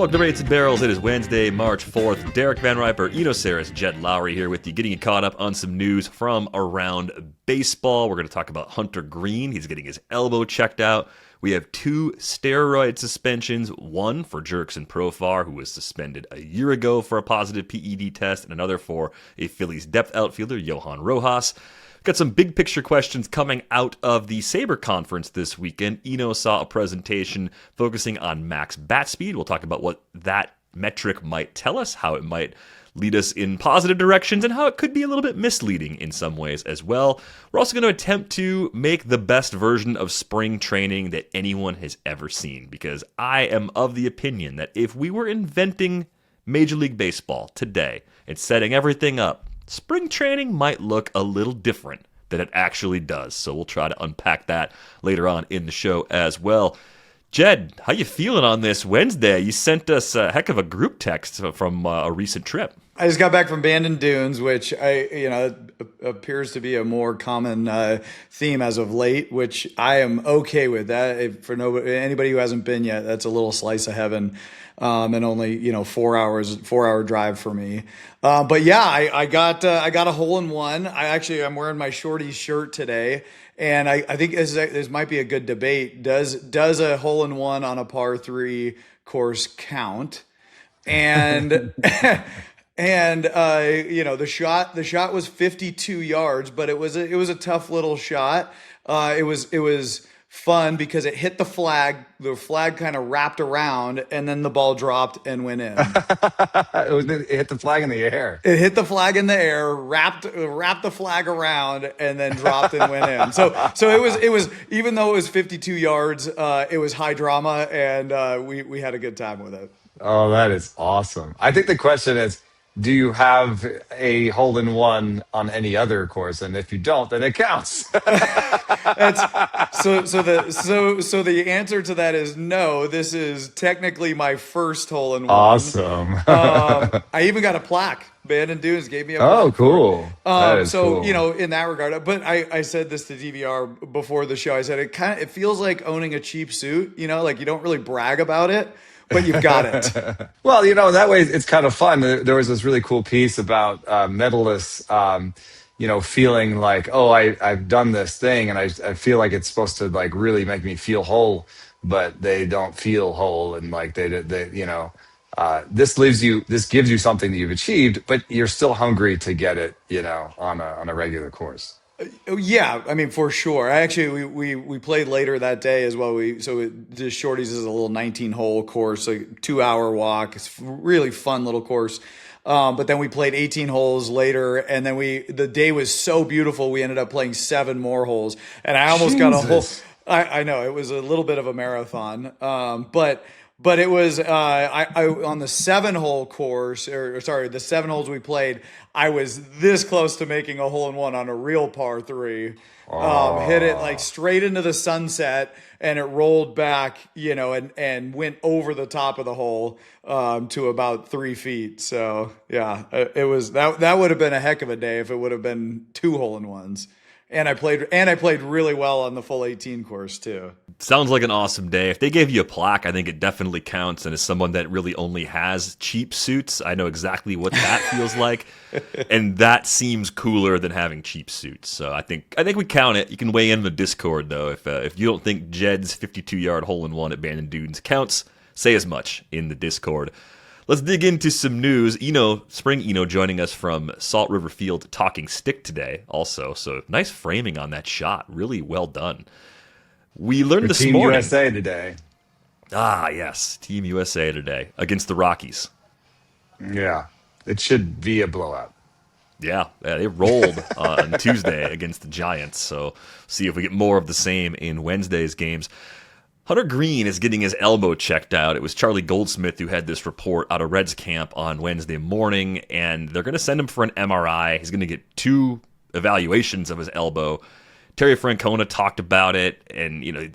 Welcome to Rates and Barrels. It is Wednesday, March 4th. Derek VanRiper, Sarris, Jed Lowrie here with you, getting you caught up on some news from around baseball. We're going to talk about Hunter Greene. He's getting his elbow checked out. We have 2 steroid suspensions, one for Jurickson Profar, who was suspended a year ago for a positive PED test, and another for a Phillies depth outfielder, Johan Rojas. Got some big picture questions coming out of the Sabre conference this weekend. Eno saw a presentation focusing on max bat speed. We'll talk about what that metric might tell us, how it might lead us in positive directions, and how it could be a little bit misleading in some ways as well. We're also going to attempt to make the best version of spring training that anyone has ever seen, because I am of the opinion that if we were inventing Major League Baseball today and setting everything up, spring training might look a little different than it actually does. So we'll try to unpack that later on in the show as well. Jed, how you feeling on this Wednesday? You sent us a heck of a group text from a recent trip. I just got back from Bandon Dunes, which appears to be a more common theme as of late, which I am okay with. That for anybody who hasn't been yet, that's a little slice of heaven. And only 4 hour drive for me. But yeah, I got a hole in one. I'm wearing my Shorties shirt today, and I think this might be a good debate. Does a hole in one on a par 3 course count? And and the shot was 52 yards, but it was a tough little shot. It was fun because it hit the flag kind of wrapped around, and then the ball dropped and went in. It hit the flag in the air. It hit the flag in the air, wrapped the flag around, and then dropped and went in. So it was even though it was 52 yards, it was high drama, and we had a good time with it. Oh, that is awesome. I think the question is, do you have a hole in one on any other course? And if you don't, then it counts. So the answer to that is no. This is technically my first hole in one. Awesome. I even got a plaque. Bandon Dunes gave me a plaque. Oh, cool. That is cool. In that regard, but I said this to DVR before the show. I said it feels like owning a cheap suit. Like you don't really brag about it, but you've got it. Well, that way it's kind of fun. There was this really cool piece about medalists, feeling like, oh, I've done this thing, and I feel like it's supposed to like really make me feel whole, but they don't feel whole, and like this gives you something that you've achieved, but you're still hungry to get it, on a regular course. Yeah, I mean, for sure. We played later that day as well. The Shorties is a little 19-hole course, a 2-hour walk. It's a really fun little course. But then we played 18 holes later, and then the day was so beautiful, we ended up playing 7 more holes. And I almost got a hole. I know, it was a little bit of a marathon. But it was on the 7-hole course, the 7 holes we played, I was this close to making a hole in one on a real par 3. Hit it like straight into the sunset, and it rolled back, and went over the top of the hole to about 3 feet. So yeah, it was that would have been a heck of a day if it would have been 2 hole in ones. And I played really well on the full 18 course too. Sounds like an awesome day. If they gave you a plaque, I think it definitely counts. And as someone that really only has cheap suits, I know exactly what that feels like. And that seems cooler than having cheap suits. So I think we count it. You can weigh in the Discord though. If you don't think Jed's 52-yard hole in one at Bandon Dunes counts, say as much in the Discord. Let's dig into some news. Spring Eno joining us from Salt River Field Talking Stick today also. So nice framing on that shot. Really well done. We learned this Team morning. USA today. Ah, yes. Team USA today against the Rockies. Yeah. It should be a blowout. Yeah, they rolled on Tuesday against the Giants. So see if we get more of the same in Wednesday's games. Hunter Greene is getting his elbow checked out. It was Charlie Goldsmith who had this report out of Reds camp on Wednesday morning, and they're going to send him for an MRI. He's going to get 2 evaluations of his elbow. Terry Francona talked about it, and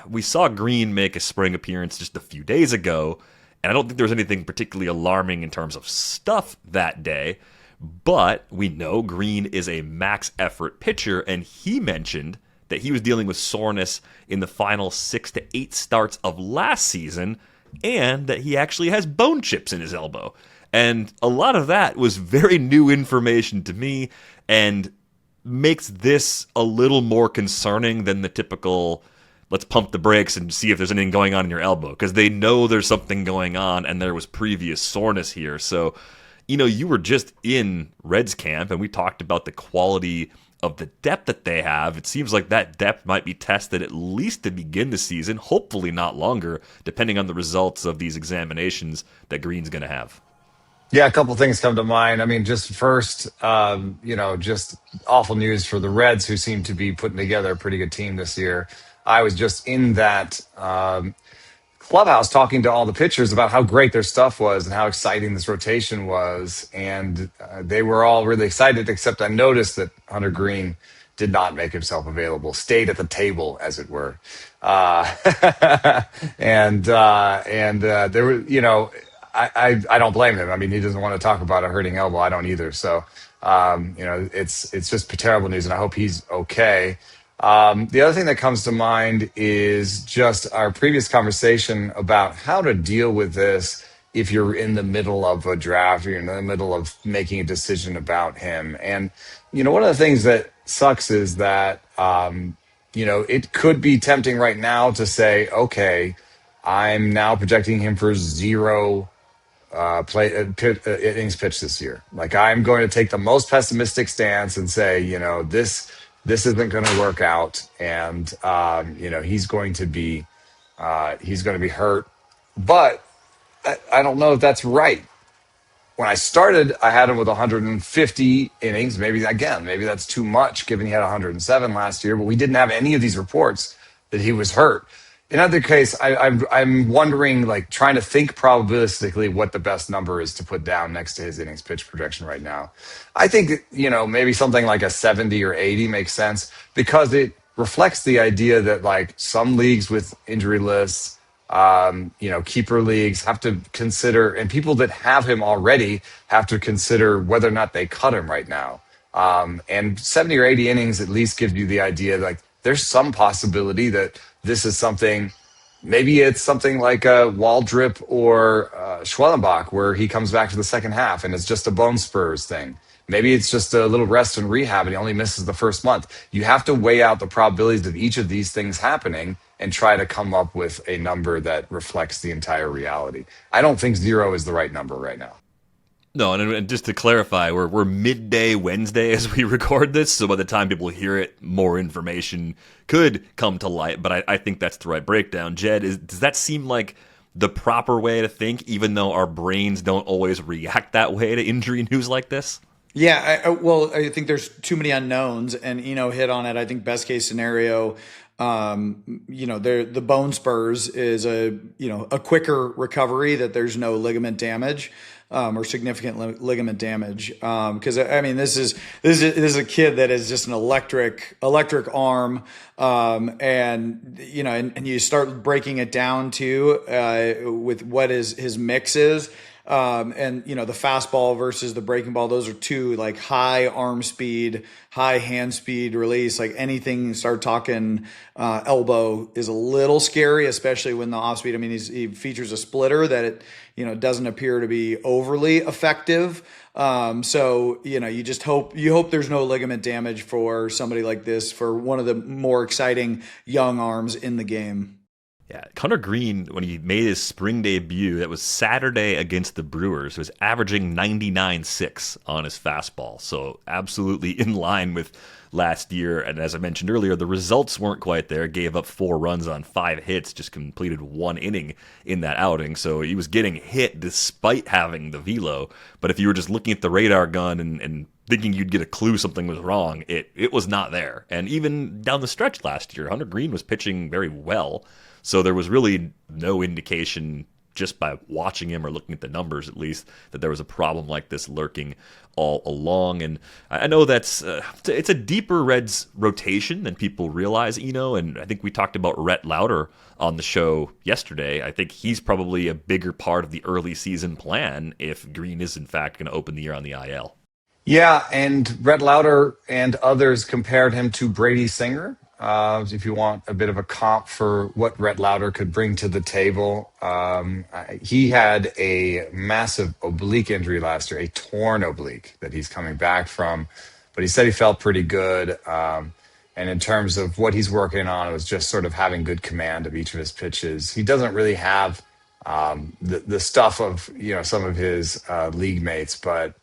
we saw Greene make a spring appearance just a few days ago, and I don't think there was anything particularly alarming in terms of stuff that day, but we know Greene is a max effort pitcher, and he mentioned that he was dealing with soreness in the final 6 to 8 starts of last season, and that he actually has bone chips in his elbow. And a lot of that was very new information to me and makes this a little more concerning than the typical let's pump the brakes and see if there's anything going on in your elbow, because they know there's something going on and there was previous soreness here. So, you were just in Reds camp and we talked about the quality of the depth that they have. It seems like that depth might be tested at least to begin the season, hopefully not longer, depending on the results of these examinations that Greene's going to have. Yeah, a couple things come to mind. I mean, just first, just awful news for the Reds, who seem to be putting together a pretty good team this year. I was just in that clubhouse talking to all the pitchers about how great their stuff was and how exciting this rotation was. And they were all really excited, except I noticed that Hunter Greene did not make himself available, stayed at the table, as it were. And there were, I don't blame him. I mean, he doesn't want to talk about a hurting elbow. I don't either. So, it's just terrible news, and I hope he's okay. The other thing that comes to mind is just our previous conversation about how to deal with this if you're in the middle of a draft or you're in the middle of making a decision about him. And, one of the things that sucks is that, it could be tempting right now to say, okay, I'm now projecting him for 0 innings pitched this year. Like, I'm going to take the most pessimistic stance and say, this isn't going to work out, and he's going to be hurt. But I don't know if that's right. When I started, I had him with 150 innings. Maybe that's too much, given he had 107 last year. But we didn't have any of these reports that he was hurt. In other case, I'm wondering, like, trying to think probabilistically what the best number is to put down next to his innings pitch projection right now. I think, maybe something like a 70 or 80 makes sense, because it reflects the idea that, like, some leagues with injury lists, keeper leagues have to consider, and people that have him already have to consider whether or not they cut him right now. And 70 or 80 innings at least gives you the idea, like, there's some possibility that this is something, maybe it's something like a Waldrip or Schwellenbach, where he comes back for the second half and it's just a bone spurs thing. Maybe it's just a little rest and rehab and he only misses the first month. You have to weigh out the probabilities of each of these things happening and try to come up with a number that reflects the entire reality. I don't think 0 is the right number right now. No, and just to clarify, we're midday Wednesday as we record this, so by the time people hear it, more information could come to light, but I think that's the right breakdown. Jed, does that seem like the proper way to think, even though our brains don't always react that way to injury news like this? Yeah, I think there's too many unknowns, and hit on it. I think best case scenario, the bone spurs is a quicker recovery, that there's no ligament damage. Or significant ligament damage. Because this is a kid that is just an electric arm, and you start breaking it down too with what his mix is. And the fastball versus the breaking ball, those are two, like, high arm speed, high hand speed release. Like, anything start talking elbow is a little scary, especially when the off speed. I mean, he features a splitter that it doesn't appear to be overly effective. So you just hope there's no ligament damage for somebody like this, for one of the more exciting young arms in the game. Yeah, Hunter Greene, when he made his spring debut, that was Saturday against the Brewers, was averaging 99.6 on his fastball. So absolutely in line with last year. And as I mentioned earlier, the results weren't quite there. Gave up 4 runs on 5 hits, just completed 1 inning in that outing. So he was getting hit despite having the velo. But if you were just looking at the radar gun and thinking you'd get a clue something was wrong, it was not there. And even down the stretch last year, Hunter Greene was pitching very well. So there was really no indication, just by watching him or looking at the numbers at least, that there was a problem like this lurking all along. And I know it's a deeper Reds rotation than people realize, and I think we talked about Rhett Lauder on the show yesterday. I think he's probably a bigger part of the early season plan if Greene is in fact going to open the year on the IL. Yeah, and Rhett Lauder and others compared him to Brady Singer. if you want a bit of a comp for what Rhett Lauder could bring to the table. He had a massive oblique injury last year, a torn oblique that he's coming back from, but he said he felt pretty good. And in terms of what he's working on, it was just sort of having good command of each of his pitches. He doesn't really have the stuff of some of his league mates, but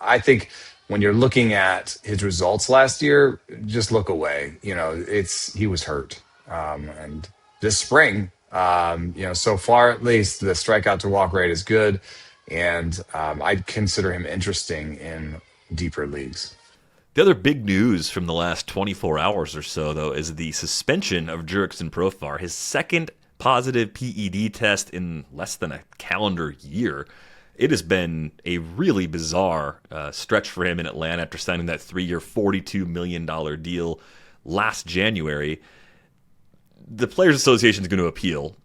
I think when you're looking at his results last year, just look away. He was hurt, and this spring, so far at least, the strikeout to walk rate is good, and I'd consider him interesting in deeper leagues. The other big news from the last 24 hours or so, though, is the suspension of Jurickson Profar, his second positive PED test in less than a calendar year. It has been a really bizarre stretch for him in Atlanta after signing that 3-year, $42 million deal last January. The Players Association is going to appeal.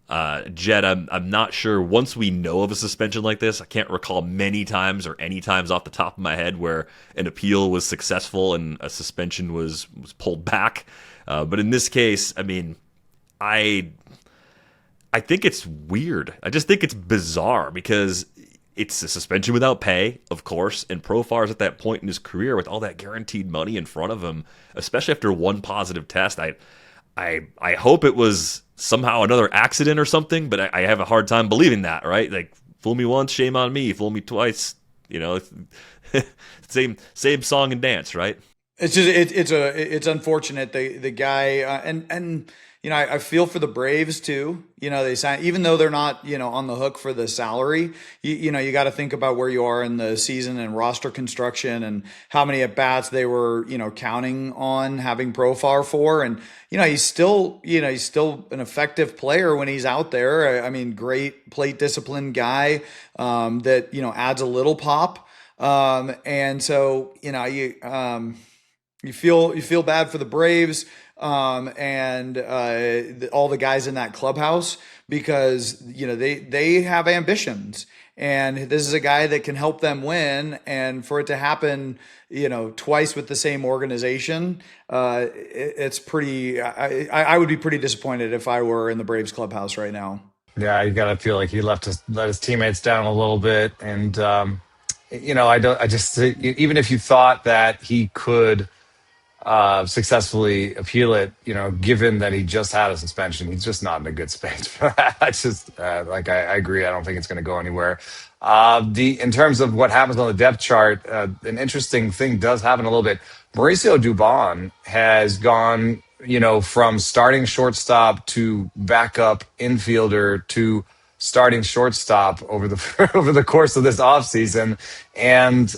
Jed, I'm not sure. Once we know of a suspension like this, I can't recall many times or any times off the top of my head where an appeal was successful and a suspension was pulled back. But in this case, I mean, I think it's weird. I just think it's bizarre because it's a suspension without pay, of course, and Profar's at that point in his career with all that guaranteed money in front of him, especially after one positive test. I hope it was somehow another accident or something, but I have a hard time believing that, right? Like, fool me once, shame on me. Fool me twice, same song and dance, right? It's just it's unfortunate. The guy and I feel for the Braves too. They sign, even though they're not on the hook for the salary. You got to think about where you are in the season and roster construction and how many at bats they were counting on having Profar for. And he's still an effective player when he's out there. I mean, great plate discipline guy that adds a little pop. And so you feel bad for the Braves and all the guys in that clubhouse because they have ambitions, and this is a guy that can help them win. And for it to happen, twice with the same organization, it's pretty. I would be pretty disappointed if I were in the Braves clubhouse right now. Yeah, you gotta feel like he let his teammates down a little bit, and even if you thought that he could successfully appeal it, given that he just had a suspension, he's just not in a good space for that. I agree. I don't think it's going to go anywhere. In terms of what happens on the depth chart, an interesting thing does happen a little bit. Mauricio Dubon has gone, from starting shortstop to backup infielder to starting shortstop over the course of this offseason. And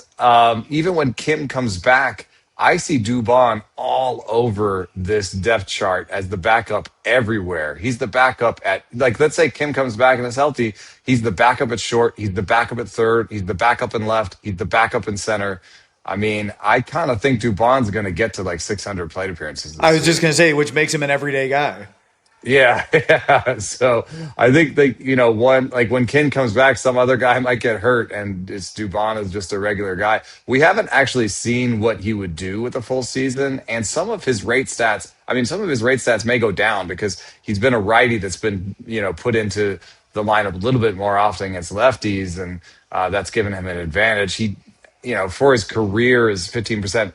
even when Kim comes back, I see Dubon all over this depth chart as the backup everywhere. He's the backup at, let's say Kim comes back and is healthy. He's the backup at short. He's the backup at third. He's the backup in left. He's the backup in center. I mean, I kind of think Dubon's going to get to 600 plate appearances. I was just going to say, which makes him an everyday guy. Yeah. So I think when Ken comes back, some other guy might get hurt, and Dubon is just a regular guy. We haven't actually seen what he would do with a full season, and some of his rate stats may go down because he's been a righty that's been put into the lineup a little bit more often against lefties, and that's given him an advantage. He, for his career, is 15%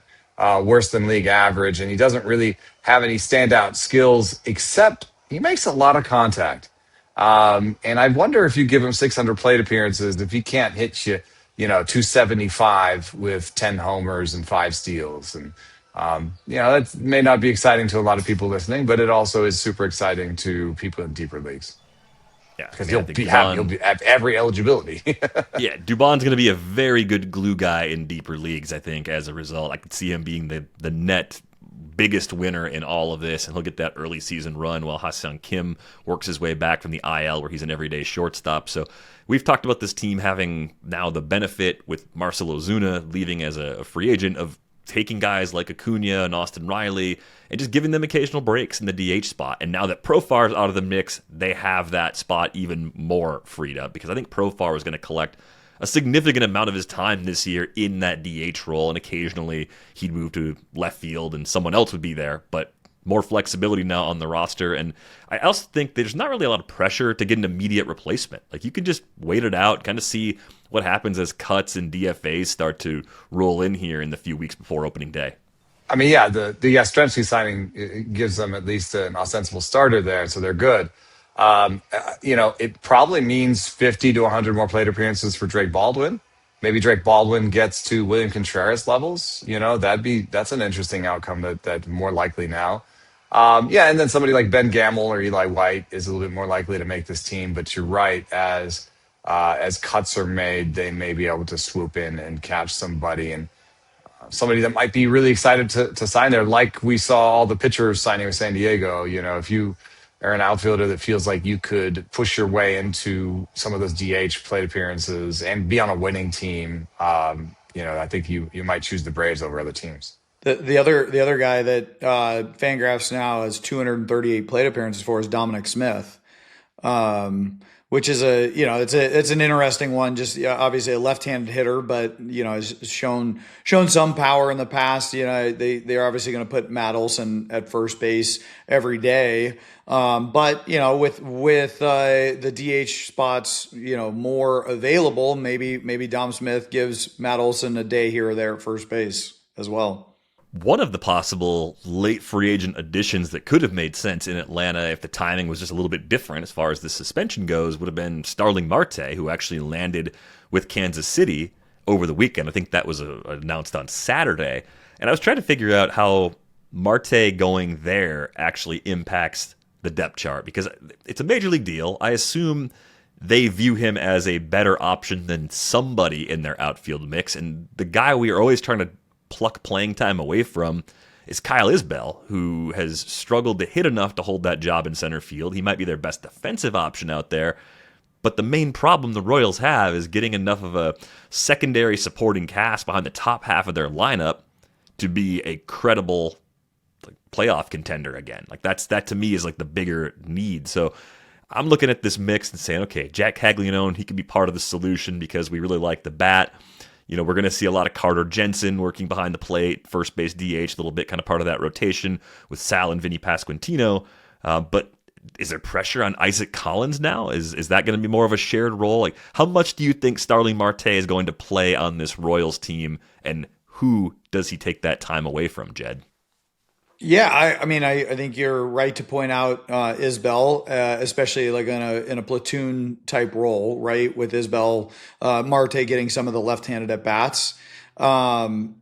worse than league average, and he doesn't really have any standout skills except he makes a lot of contact. And I wonder if you give him 600 plate appearances, if he can't hit you, 275 with 10 homers and 5 steals. And, that may not be exciting to a lot of people listening, but it also is super exciting to people in deeper leagues. Yeah, because he'll have every eligibility. Yeah, Dubon's going to be a very good glue guy in deeper leagues, I think, as a result. I could see him being the net biggest winner in all of this, and he'll get that early season run while Ha-Seong Kim works his way back from the IL where he's an everyday shortstop. So we've talked about this team having now the benefit with Marcell Ozuna leaving as a free agent of taking guys like Acuna and Austin Riley and just giving them occasional breaks in the DH spot. And now that Profar's out of the mix, they have that spot even more freed up because I think Profar was going to collect a significant amount of his time this year in that DH role, and occasionally he'd move to left field and someone else would be there. But more flexibility now on the roster. And I also think there's not really a lot of pressure to get an immediate replacement. Like, you can just wait it out, kind of see what happens as cuts and DFAs start to roll in here in the few weeks before opening day. I mean, yeah, the Yastrzemski signing gives them at least an ostensible starter there, so they're good. It probably means 50 to 100 more plate appearances for Drake Baldwin. Maybe Drake Baldwin gets to William Contreras levels. That's an interesting outcome that more likely now. And then somebody like Ben Gamble or Eli White is a little bit more likely to make this team. But you're right, as cuts are made, they may be able to swoop in and catch somebody, and somebody that might be really excited to sign there, like we saw all the pitchers signing with San Diego. If you are an outfielder that feels like you could push your way into some of those DH plate appearances and be on a winning team, I think you might choose the Braves over other teams. The other guy that Fangraphs now has 238 plate appearances for is Dominic Smith, which is it's an interesting one. Just obviously a left-handed hitter, but has shown some power in the past. They're obviously going to put Matt Olson at first base every day. But with the DH spots more available, maybe Dom Smith gives Matt Olson a day here or there at first base as well. One of the possible late free agent additions that could have made sense in Atlanta if the timing was just a little bit different as far as the suspension goes would have been Starling Marte, who actually landed with Kansas City over the weekend. I think that was announced on Saturday. And I was trying to figure out how Marte going there actually impacts the depth chart, because it's a major league deal. I assume they view him as a better option than somebody in their outfield mix. And the guy we are always trying to pluck playing time away from is Kyle Isbell, who has struggled to hit enough to hold that job in center field. He might be their best defensive option out there, but the main problem the Royals have is getting enough of a secondary supporting cast behind the top half of their lineup to be a credible playoff contender again. That to me is the bigger need. So I'm looking at this mix and saying, okay, Jack Caglianone, he can be part of the solution because we really like the bat. We're going to see a lot of Carter Jensen working behind the plate, first base DH, a little bit kind of part of that rotation with Sal and Vinny Pasquantino. But is there pressure on Isaac Collins now? Is that going to be more of a shared role? How much do you think Starling Marte is going to play on this Royals team, and who does he take that time away from, Jed? Yeah, I think you're right to point out Isbell, especially in a platoon type role, right? With Isbell, Marte getting some of the left-handed at bats, and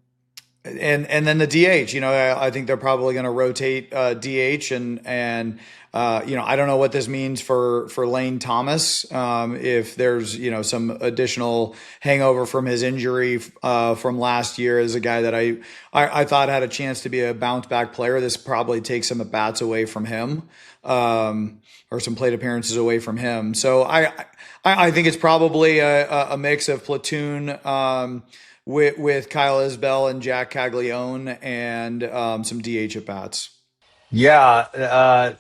then the DH. I think they're probably going to rotate DH, and I don't know what this means for Lane Thomas. If there's some additional hangover from his injury from last year, as a guy that I thought had a chance to be a bounce back player, this probably takes some at bats away from him, or some plate appearances away from him. So I think it's probably a mix of platoon with Kyle Isbell and Jack Caglianone and some DH at bats. Yeah.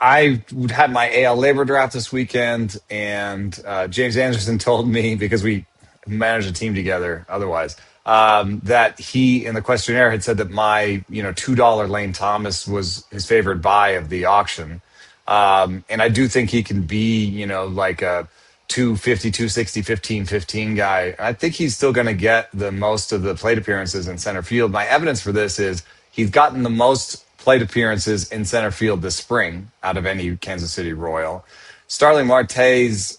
I had my AL labor draft this weekend, and James Anderson told me, because we managed a team together otherwise, that he in the questionnaire had said that my $2 Lane Thomas was his favorite buy of the auction. And I do think he can be like a 250, 260, 15 guy. I think he's still going to get the most of the plate appearances in center field. My evidence for this is he's gotten the most plate appearances in center field this spring out of any Kansas City Royal. Starling Marte's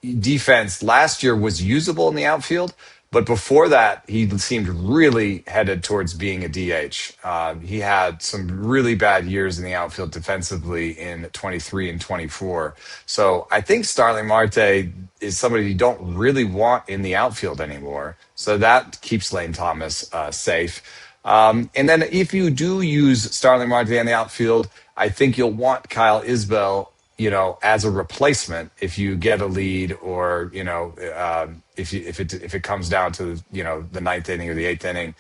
defense last year was usable in the outfield, but before that, he seemed really headed towards being a DH. He had some really bad years in the outfield defensively in 23 and 24. So I think Starling Marte is somebody you don't really want in the outfield anymore. So that keeps Lane Thomas safe. And then if you do use Starling Marte in the outfield, I think you'll want Kyle Isbell, as a replacement if you get a lead, or if it comes down to the ninth inning or the eighth inning,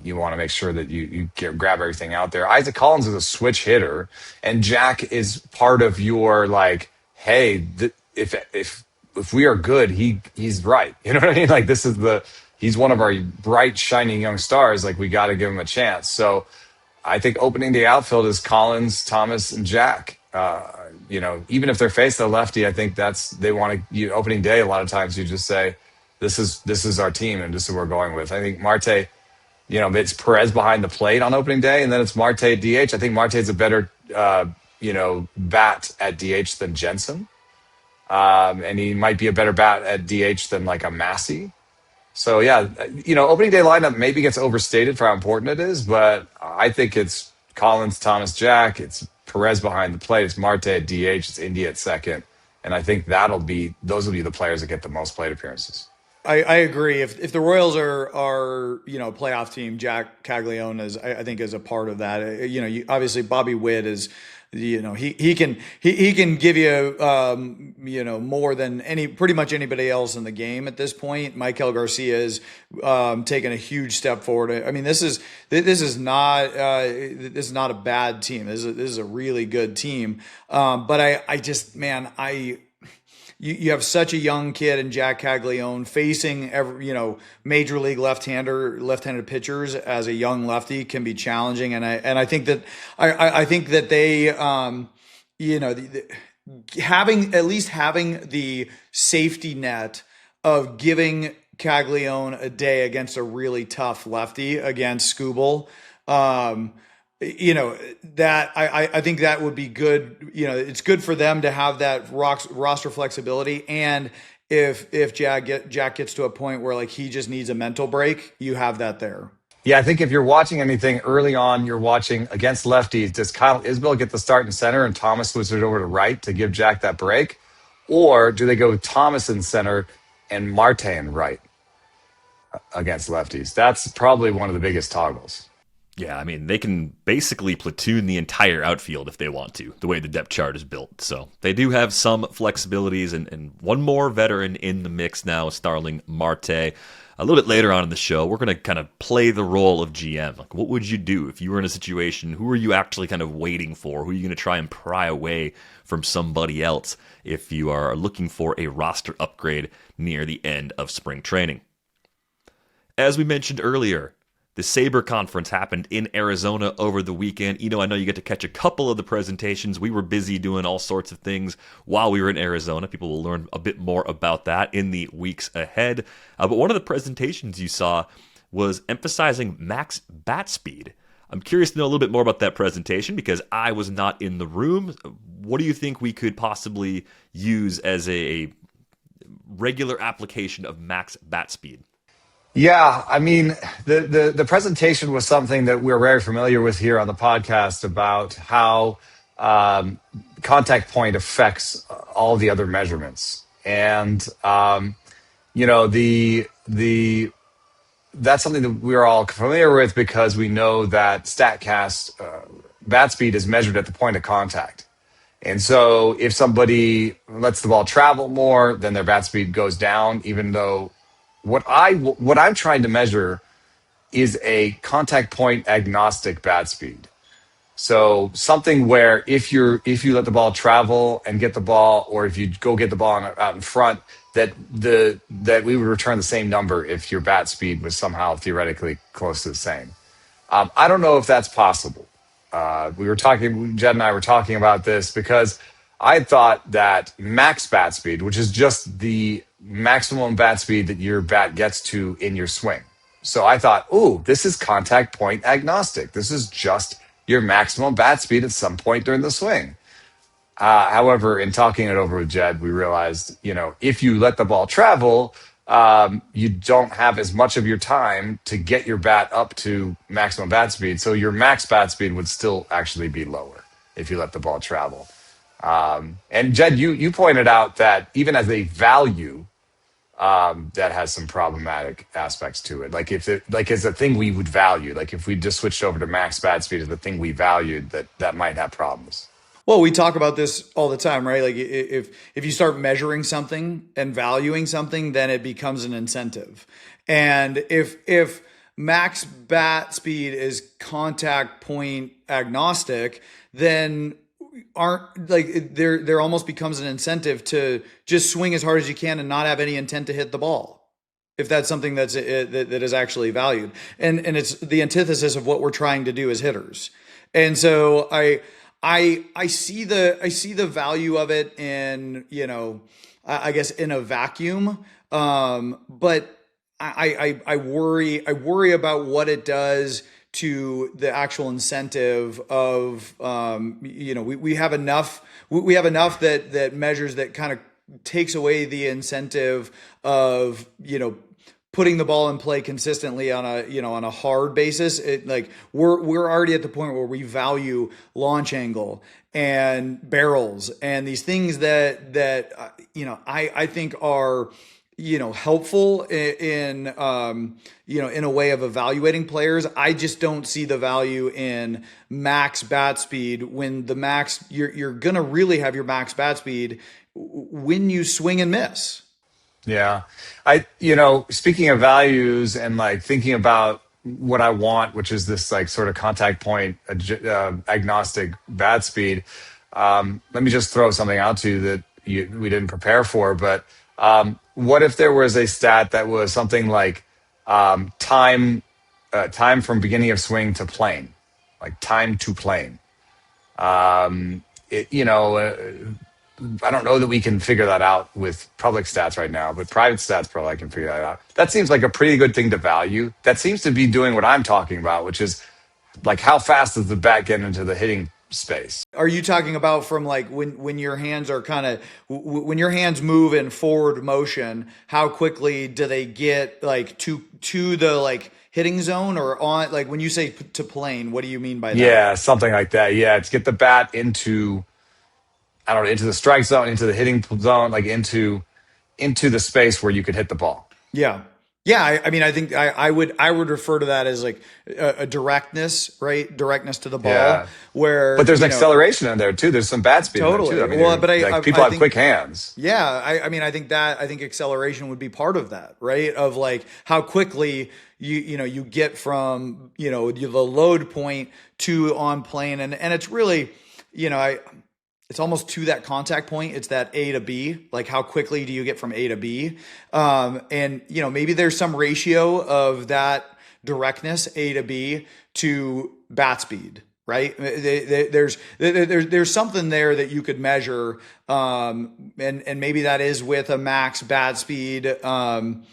you want to make sure that you grab everything out there. Isaac Collins is a switch hitter, and Jack is part of your hey, if we are good, he's right. You know what I mean? He's one of our bright, shining young stars. We got to give him a chance. So I think opening the outfield is Collins, Thomas, and Jack. Even if they're facing a lefty, I think they want to. Opening day, a lot of times you just say, "This is our team, and this is what we're going with." I think Marte. It's Perez behind the plate on opening day, and then it's Marte at DH. I think Marte's a better, bat at DH than Jensen, and he might be a better bat at DH than like a Massey. So yeah, opening day lineup maybe gets overstated for how important it is, but I think it's Collins, Thomas, Jack. It's Perez behind the plate. It's Marte at DH. It's India at second, and I think those will be the players that get the most plate appearances. I agree. If the Royals are a playoff team, Jack Caglione I think is a part of that. Obviously Bobby Witt is, he can give you more than pretty much anybody else in the game at this point. Michael Garcia is taken a huge step forward. I mean, this is not a bad team. This is a really good team. But you have such a young kid in Jack Caglione facing major league left-handed pitchers as a young lefty can be challenging, and I think that they having the safety net of giving Caglione a day against a really tough lefty against Skubal. That I think that would be good. It's good for them to have that roster flexibility. And if Jack gets to a point where like he just needs a mental break, you have that there. Yeah, I think if you're watching anything early on, you're watching against lefties. Does Kyle Isbell get the start in center and Thomas switches it over to right to give Jack that break? Or do they go Thomas in center and Marte in right against lefties? That's probably one of the biggest toggles. Yeah, I mean, they can basically platoon the entire outfield if they want to, the way the depth chart is built. So they do have some flexibilities, and one more veteran in the mix now, Starling Marte. A little bit later on in the show, we're going to kind of play the role of GM. Like, what would you do if you were in a situation? Who are you actually kind of waiting for? Who are you going to try and pry away from somebody else if you are looking for a roster upgrade near the end of spring training? As we mentioned earlier, the Sabre Conference happened in Arizona over the weekend. I know you get to catch a couple of the presentations. We were busy doing all sorts of things while we were in Arizona. People will learn a bit more about that in the weeks ahead. But one of the presentations you saw was emphasizing max bat speed. I'm curious to know a little bit more about that presentation because I was not in the room. What do you think we could possibly use as a regular application of max bat speed? Yeah, I mean, the presentation was something that we're very familiar with here on the podcast about how contact point affects all the other measurements, and that's something that we're all familiar with because we know that Statcast bat speed is measured at the point of contact. And so if somebody lets the ball travel more, then their bat speed goes down, even though what I'm trying to measure is a contact point agnostic bat speed. So something where if you let the ball travel and get the ball, or if you go get the ball out in front, that we would return the same number if your bat speed was somehow theoretically close to the same. I don't know if that's possible. Jed and I were talking about this because I thought that max bat speed, which is just the maximum bat speed that your bat gets to in your swing. So I thought, this is contact point agnostic. This is just your maximum bat speed at some point during the swing. However, in talking it over with Jed, we realized, if you let the ball travel, you don't have as much of your time to get your bat up to maximum bat speed. So your max bat speed would still actually be lower if you let the ball travel. And Jed, you pointed out that even as a value, that has some problematic aspects to it. Like if it's a thing we would value, like if we just switched over to max bat speed as the thing we valued, that might have problems. Well, we talk about this all the time, right? Like if you start measuring something and valuing something, then it becomes an incentive. And if max bat speed is contact point agnostic, then there almost becomes an incentive to just swing as hard as you can and not have any intent to hit the ball. if that's something that is actually valued, and it's the antithesis of what we're trying to do as hitters. And so I see the value of it in, I guess in a vacuum, but I worry about what it does to the actual incentive of, we have enough, we have enough that measures that kind of takes away the incentive of, putting the ball in play consistently on a hard basis. Like we're already at the point where we value launch angle and barrels and these things that I think are, helpful in a way of evaluating players. I just don't see the value in max bat speed when the max, you're going to really have your max bat speed when you swing and miss. Yeah. Speaking of values and like thinking about what I want, which is this like sort of contact point agnostic bat speed. Let me just throw something out to you that we didn't prepare for, but what if there was a stat that was something like time from beginning of swing to plane, like time to plane? Um, it, you know, uh, I don't know that we can figure that out with public stats right now, but private stats probably I can figure that out. That seems like a pretty good thing to value. That seems to be doing what I'm talking about, which is like how fast does the bat get into the hitting space? Are you talking about from like when your hands are kind of when your hands move in forward motion, how quickly do they get like to the like hitting zone, or on like when you say to plane, what do you mean by that? Yeah, something like that. Yeah, it's get the bat into, I don't know, into the strike zone, into the hitting zone, like into the space where you could hit the ball. Yeah. Yeah, I mean, I think I would refer to that as like a directness, right? Directness to the ball, Yeah. where But there's an acceleration in there too. There's some bat speed in there totally. too. I mean, Well, but like people I have think quick hands. yeah, I mean, I think acceleration would be part of that, right? Of like how quickly you get from the load point to on plane, and it's really, I it's almost to that contact point. It's that A to B. Like how quickly do you get from A to B? And maybe there's some ratio of that directness A to B to bat speed, right? There's something there that you could measure, and maybe that is with a max bat speed, and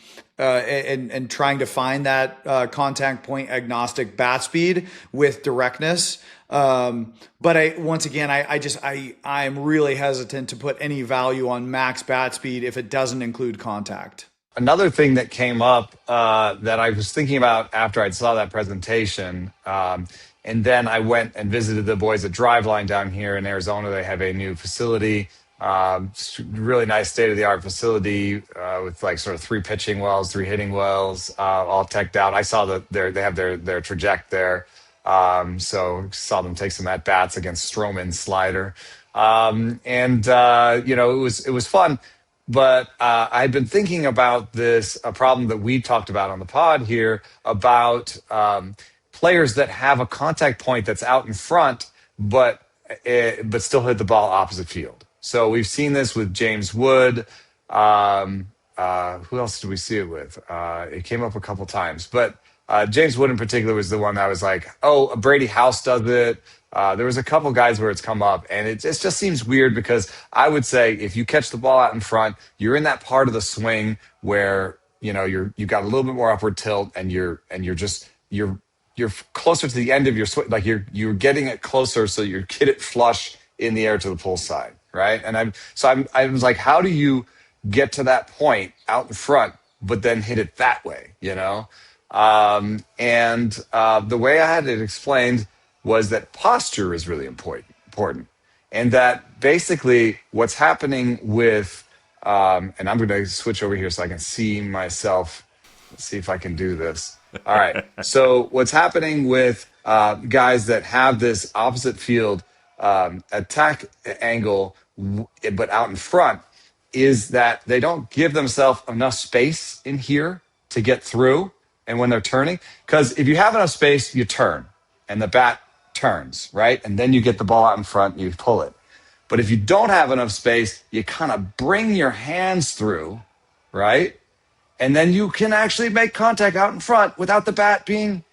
trying to find that contact point agnostic bat speed with directness. But once again, I'm really hesitant to put any value on max bat speed if it doesn't include contact. Another thing that came up that I was thinking about after I saw that presentation, and then I went and visited the boys at Driveline down here in Arizona. They have a new facility, really nice state of the art facility with like sort of 3 pitching wells, 3 hitting wells, all teched out. I saw that they have their traject there. So saw them take some at bats against Stroman's slider, and it was fun. But I've been thinking about this a problem that we talked about on the pod here about players that have a contact point that's out in front, but still hit the ball opposite field. So we've seen this with James Wood. Who else did we see it with? It came up a couple times, but James Wood in particular was the one that was like, oh, Brady House does it. There was a couple guys where it's come up, and it just seems weird because I would say if you catch the ball out in front, you're in that part of the swing where you've got a little bit more upward tilt, and you're closer to the end of your swing, like you're getting it closer, so you get it flush in the air to the pull side, right? And I was like, how do you get to that point out in front, but then hit it that way, the way I had it explained was that posture is really important. And that basically what's happening with, and I'm going to switch over here so I can see myself. Let's see if I can do this. All right. So what's happening with guys that have this opposite field attack angle, but out in front, is that they don't give themselves enough space in here to get through. And when they're turning, because if you have enough space, you turn and the bat turns, right? And then you get the ball out in front and you pull it. But if you don't have enough space, you kind of bring your hands through, right? And then you can actually make contact out in front without the bat being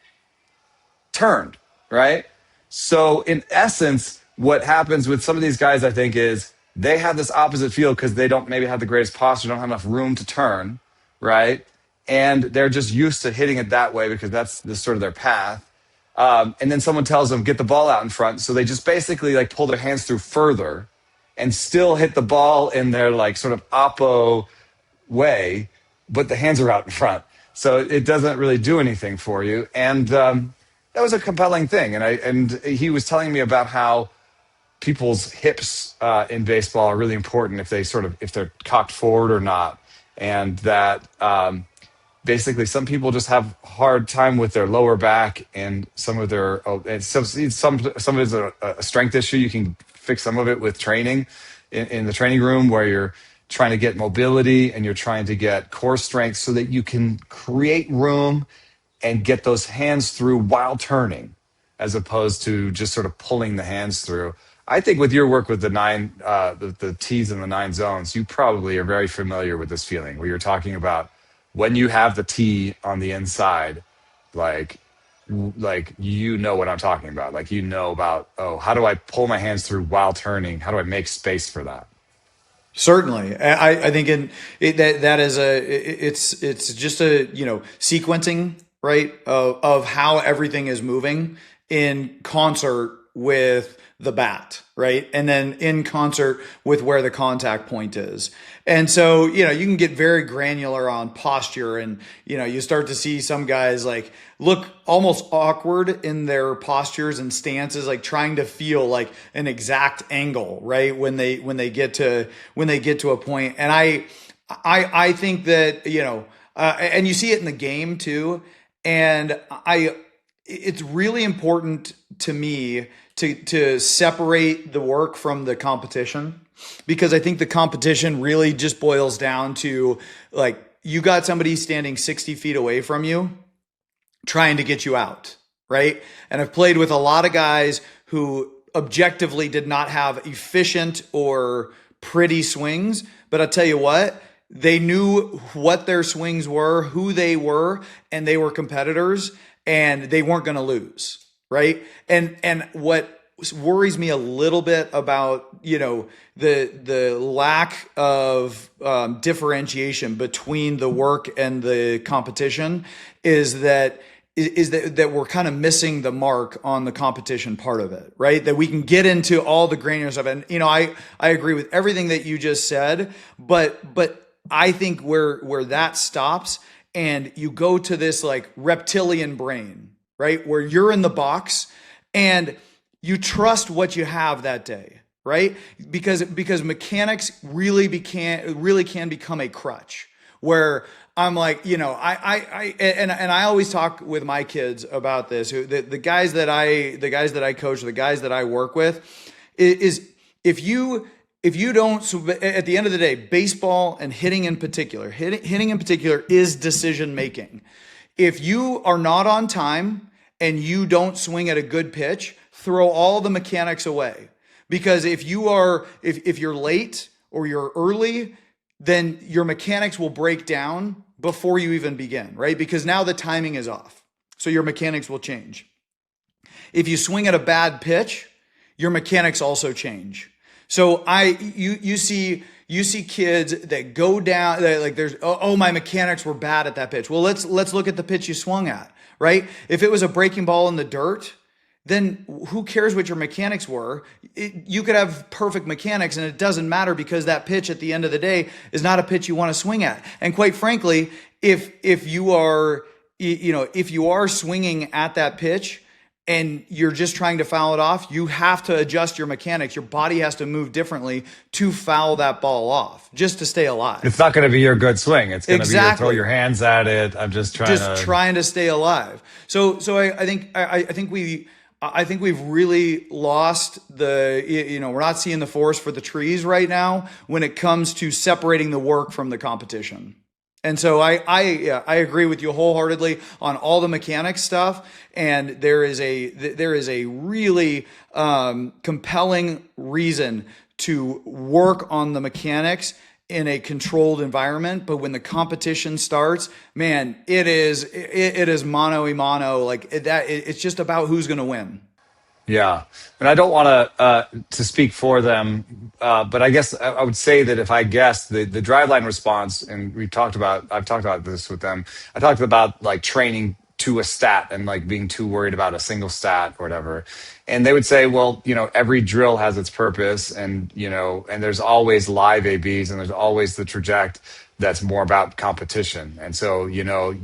turned, right? So in essence, what happens with some of these guys, I think, is they have this opposite field because they don't maybe have the greatest posture, don't have enough room to turn, right? And they're just used to hitting it that way because that's the sort of their path. And then someone tells them, get the ball out in front. So they just basically like pull their hands through further and still hit the ball in their like sort of oppo way, but the hands are out in front. So it doesn't really do anything for you. And that was a compelling thing. And he was telling me about how people's hips in baseball are really important if they're cocked forward or not. And that basically some people just have hard time with their lower back and some of some of it's a strength issue. You can fix some of it with training in the training room where you're trying to get mobility and you're trying to get core strength so that you can create room and get those hands through while turning, as opposed to just sort of pulling the hands through. I think with your work with the T's and the 9 zones, you probably are very familiar with this feeling where you're talking about when you have the T on the inside, like you know what I'm talking about. Like you know about, oh, how do I pull my hands through while turning? How do I make space for that? Certainly, I think it's just a sequencing, right, of how everything is moving in concert with the bat, right, and then in concert with where the contact point is. And so you can get very granular on posture, and you start to see some guys like look almost awkward in their postures and stances, like trying to feel like an exact angle, right, when they get to a point. And I think that and you see it in the game too. And it's really important to me to separate the work from the competition, because I think the competition really just boils down to like you got somebody standing 60 feet away from you trying to get you out, right? And I've played with a lot of guys who objectively did not have efficient or pretty swings, but I'll tell you what, they knew what their swings were, who they were, and they were competitors, and they weren't going to lose, right? And what worries me a little bit about the lack of differentiation between the work and the competition is that we're kind of missing the mark on the competition part of it, right? That we can get into all the granular stuff, and I agree with everything that you just said, but I think where that stops and you go to this like reptilian brain, right? Where you're in the box and you trust what you have that day, right? Because mechanics really can become a crutch where I'm like, I always talk with my kids about this. The guys that I coach, the guys that I work with, is if you don't, so at the end of the day, baseball and hitting in particular is decision making. If you are not on time and you don't swing at a good pitch, throw all the mechanics away. Because if you're late or you're early, then your mechanics will break down before you even begin, right? Because now the timing is off. So your mechanics will change. If you swing at a bad pitch, your mechanics also change. So you see kids that go down, like there's, my mechanics were bad at that pitch. Well, let's look at the pitch you swung at, right? If it was a breaking ball in the dirt, then who cares what your mechanics were? You could have perfect mechanics and it doesn't matter because that pitch at the end of the day is not a pitch you want to swing at. And quite frankly, if you are swinging at that pitch and you're just trying to foul it off, you have to adjust your mechanics. Your body has to move differently to foul that ball off just to stay alive. It's not going to be your good swing. It's going to be your throw your hands at it. I'm just trying to stay alive. So I think we've really lost we're not seeing the forest for the trees right now when it comes to separating the work from the competition. And so I agree with you wholeheartedly on all the mechanics stuff. And there is a really compelling reason to work on the mechanics in a controlled environment, but when the competition starts, man, it is mano a mano. Like it's just about who's going to win. Yeah, and I don't want to speak for them, but I guess I would say that if I guess the driveline response, and I've talked about this with them. I talked about like training to a stat and like being too worried about a single stat or whatever, and they would say, well, every drill has its purpose, and and there's always live ABs, and there's always the traject that's more about competition. And so,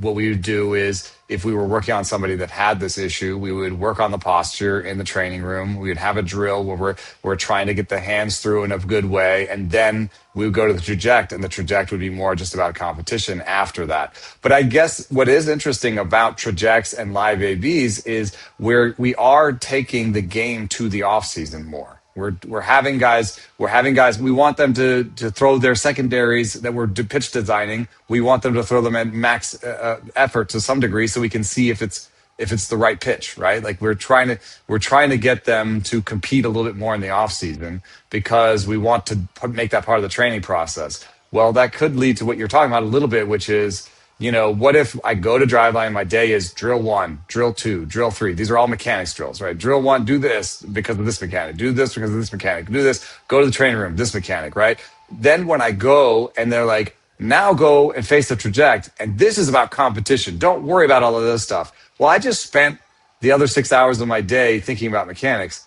what we would do is if we were working on somebody that had this issue, we would work on the posture in the training room. We would have a drill where we're trying to get the hands through in a good way. And then we would go to the traject, and the traject would be more just about competition after that. But I guess what is interesting about trajects and live ABs is where we are taking the game to the off season more. We're having guys. We want them to throw their secondaries that we're pitch designing. We want them to throw them at max effort to some degree, so we can see if it's the right pitch, right? Like we're trying to get them to compete a little bit more in the off season because we want to make that part of the training process. Well, that could lead to what you're talking about a little bit, which is, what if I go to driveline, my day is drill 1, drill 2, drill 3. These are all mechanics drills, right? Drill 1, do this because of this mechanic. Do this because of this mechanic. Do this, go to the training room, this mechanic, right? Then when I go and they're like, now go and face the traject, and this is about competition. Don't worry about all of this stuff. Well, I just spent the other 6 hours of my day thinking about mechanics.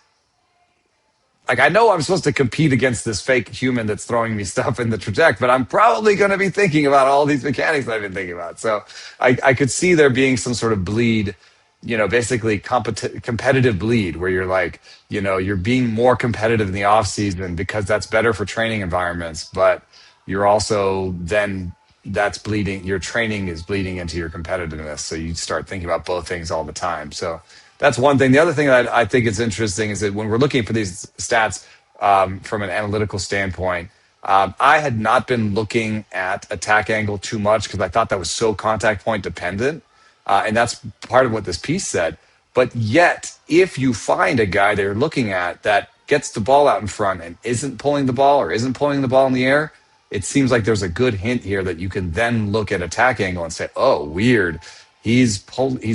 Like, I know I'm supposed to compete against this fake human that's throwing me stuff in the traject, but I'm probably going to be thinking about all these mechanics that I've been thinking about. So I could see there being some sort of bleed, basically competitive bleed where you're like, you're being more competitive in the off season because that's better for training environments, but you're also then that's bleeding. Your training is bleeding into your competitiveness. So you start thinking about both things all the time. So that's one thing. The other thing that I think is interesting is that when we're looking for these stats from an analytical standpoint, I had not been looking at attack angle too much because I thought that was so contact point dependent. And that's part of what this piece said. But yet, if you find a guy they're looking at that gets the ball out in front and isn't pulling the ball or isn't pulling the ball in the air, it seems like there's a good hint here that you can then look at attack angle and say, oh, weird. He's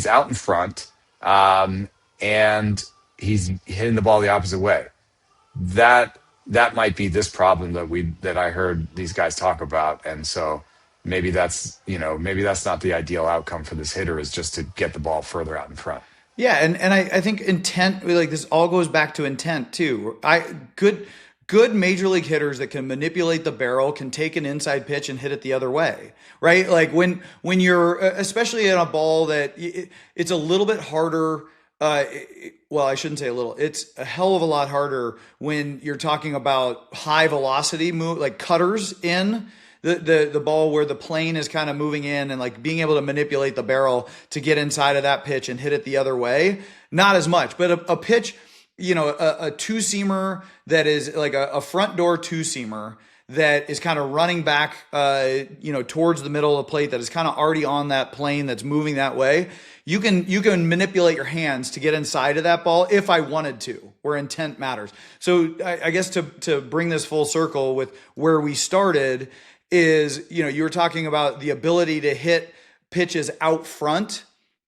out in front. And he's hitting the ball the opposite way. That might be this problem that I heard these guys talk about. And so maybe that's not the ideal outcome for this hitter, is just to get the ball further out in front. Yeah, and I think intent, like this all goes back to intent too. Good major league hitters that can manipulate the barrel can take an inside pitch and hit it the other way, right? Like when you're, especially in a ball that it's a little bit harder. Well, I shouldn't say a little. It's a hell of a lot harder when you're talking about high velocity move, like cutters in the ball where the plane is kind of moving in, and like being able to manipulate the barrel to get inside of that pitch and hit it the other way. Not as much, but a pitch, a two-seamer that is like a front door two-seamer that is kind of running back, towards the middle of the plate, that is kind of already on that plane that's moving that way. You can manipulate your hands to get inside of that ball if I wanted to, where intent matters. So I guess to bring this full circle with where we started is, you were talking about the ability to hit pitches out front.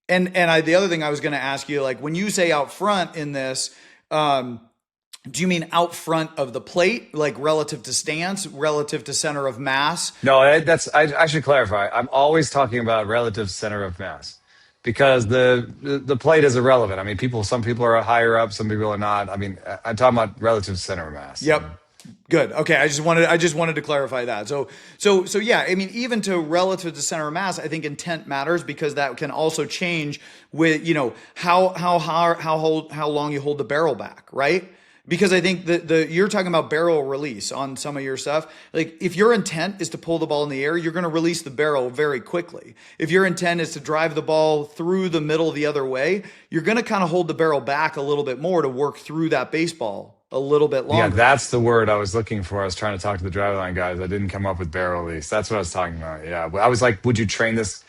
And the other thing I was going to ask you, like when you say out front in this, do you mean out front of the plate, like relative to stance, relative to center of mass? No, I should clarify. I'm always talking about relative center of mass, because the plate is irrelevant. I mean, some people are higher up, some people are not. I mean, I'm talking about relative center of mass. Yep. Good. Okay. I just wanted to clarify that. So yeah, I mean, even to relative to center of mass, I think intent matters, because that can also change with, how long you hold the barrel back, right? Because I think you're talking about barrel release on some of your stuff. Like if your intent is to pull the ball in the air, you're going to release the barrel very quickly. If your intent is to drive the ball through the middle the other way, you're going to kind of hold the barrel back a little bit more to work through that baseball a little bit longer. Yeah, that's the word I was looking for. I was trying to talk to the driveline guys. I didn't come up with barrel release. That's what I was talking about. Yeah, I was like, would you train this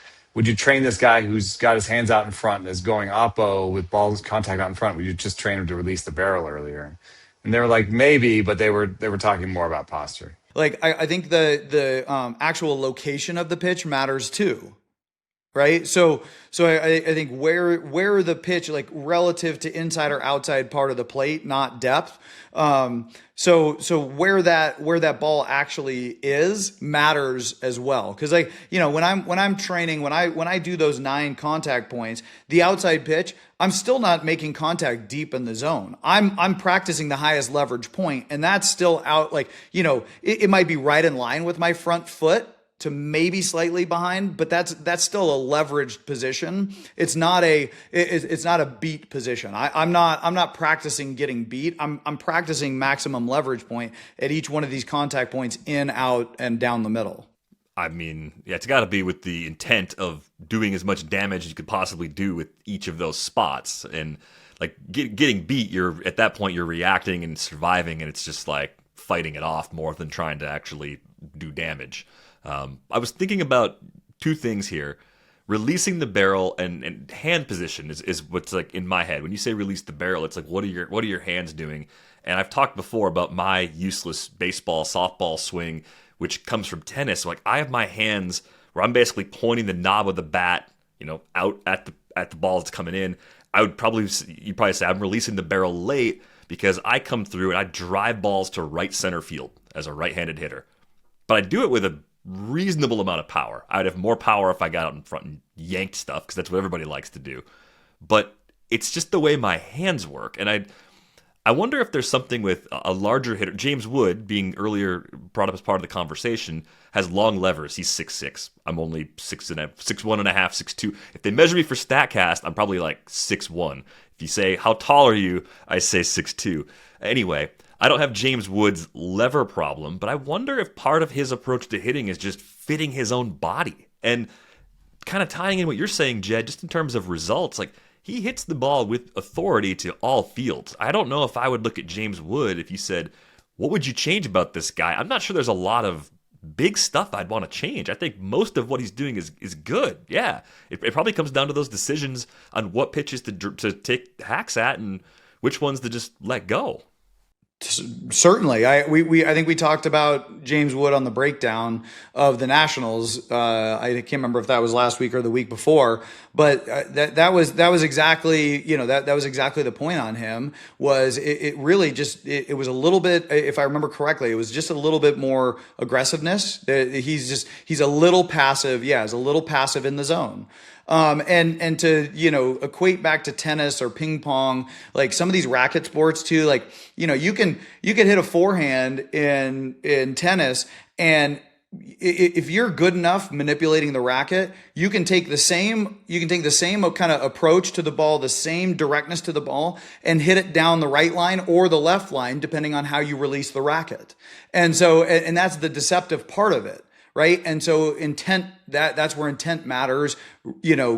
guy who's got his hands out in front and is going oppo with balls contact out in front? Would you just train him to release the barrel earlier? And they were like, maybe, but they were talking more about posture. like I think the actual location of the pitch matters too. Right. So I think where the pitch, like relative to inside or outside part of the plate, not depth. So where that ball actually is matters as well. Cause like, when I'm training, when I do those 9 contact points, the outside pitch, I'm still not making contact deep in the zone. I'm practicing the highest leverage point, and that's still out. Like, it might be right in line with my front foot, to maybe slightly behind, but that's still a leveraged position. It's not a beat position. I'm not practicing getting beat. I'm practicing maximum leverage point at each one of these contact points, in, out, and down the middle. I mean, yeah, it's got to be with the intent of doing as much damage as you could possibly do with each of those spots. And like getting beat, at that point you're reacting and surviving, and it's just like fighting it off more than trying to actually do damage. I was thinking about 2 things here. Releasing the barrel and hand position is what's like in my head. When you say release the barrel, it's like, what are your hands doing? And I've talked before about my useless baseball, softball swing, which comes from tennis. So like I have my hands where I'm basically pointing the knob of the bat, out at the ball that's coming in. You'd probably say I'm releasing the barrel late because I come through and I drive balls to right center field as a right-handed hitter. But I do it with a reasonable amount of power. I'd have more power if I got out in front and yanked stuff, because that's what everybody likes to do. But it's just the way my hands work. And I wonder if there's something with a larger hitter. James Wood, being earlier brought up as part of the conversation, has long levers. He's 6'6". I'm only 6'1.5", 6'2". If they measure me for StatCast, I'm probably like 6'1". If you say, how tall are you? I say 6'2". Anyway, I don't have James Wood's lever problem, but I wonder if part of his approach to hitting is just fitting his own body. And kind of tying in what you're saying, Jed, just in terms of results, like he hits the ball with authority to all fields. I don't know if I would look at James Wood if you said, what would you change about this guy? I'm not sure there's a lot of big stuff I'd want to change. I think most of what he's doing is good. Yeah, it probably comes down to those decisions on what pitches to take hacks at and which ones to just let go. Certainly. I think we talked about James Wood on the breakdown of the Nationals. I can't remember if that was last week or the week before, but that was exactly, that was exactly the point on him. Was it really just, it was a little bit, if I remember correctly, it was just a little bit more aggressiveness. He's a little passive. Yeah, he's a little passive in the zone. And to, equate back to tennis or ping pong, like some of these racket sports too, like, you can hit a forehand in tennis, and if you're good enough manipulating the racket, you can take the same kind of approach to the ball, the same directness to the ball, and hit it down the right line or the left line, depending on how you release the racket. And so, and that's the deceptive part of it. Right. And so intent, that's where intent matters,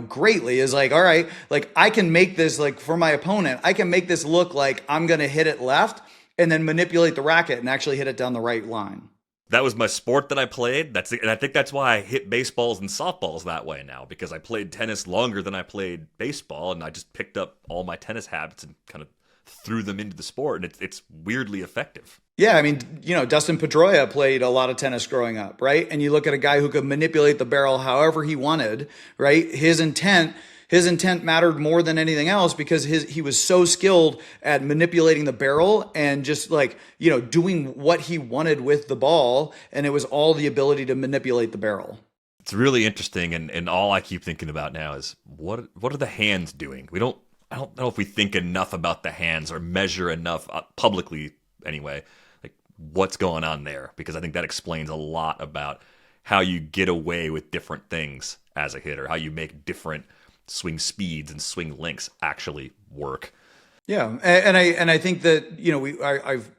greatly, is like, all right, like I can make this, like for my opponent, I can make this look like I'm going to hit it left and then manipulate the racket and actually hit it down the right line. That was my sport that I played. And I think that's why I hit baseballs and softballs that way now, because I played tennis longer than I played baseball, and I just picked up all my tennis habits and kind of threw them into the sport, and it's weirdly effective. Yeah, I mean, Dustin Pedroia played a lot of tennis growing up, right? And you look at a guy who could manipulate the barrel however he wanted, right? His intent mattered more than anything else, because he was so skilled at manipulating the barrel and just like, doing what he wanted with the ball. And it was all the ability to manipulate the barrel. It's really interesting. And all I keep thinking about now is what are the hands doing? I don't know if we think enough about the hands or measure enough publicly anyway, like what's going on there, because I think that explains a lot about how you get away with different things as a hitter, how you make different swing speeds and swing lengths actually work. Yeah, and I think that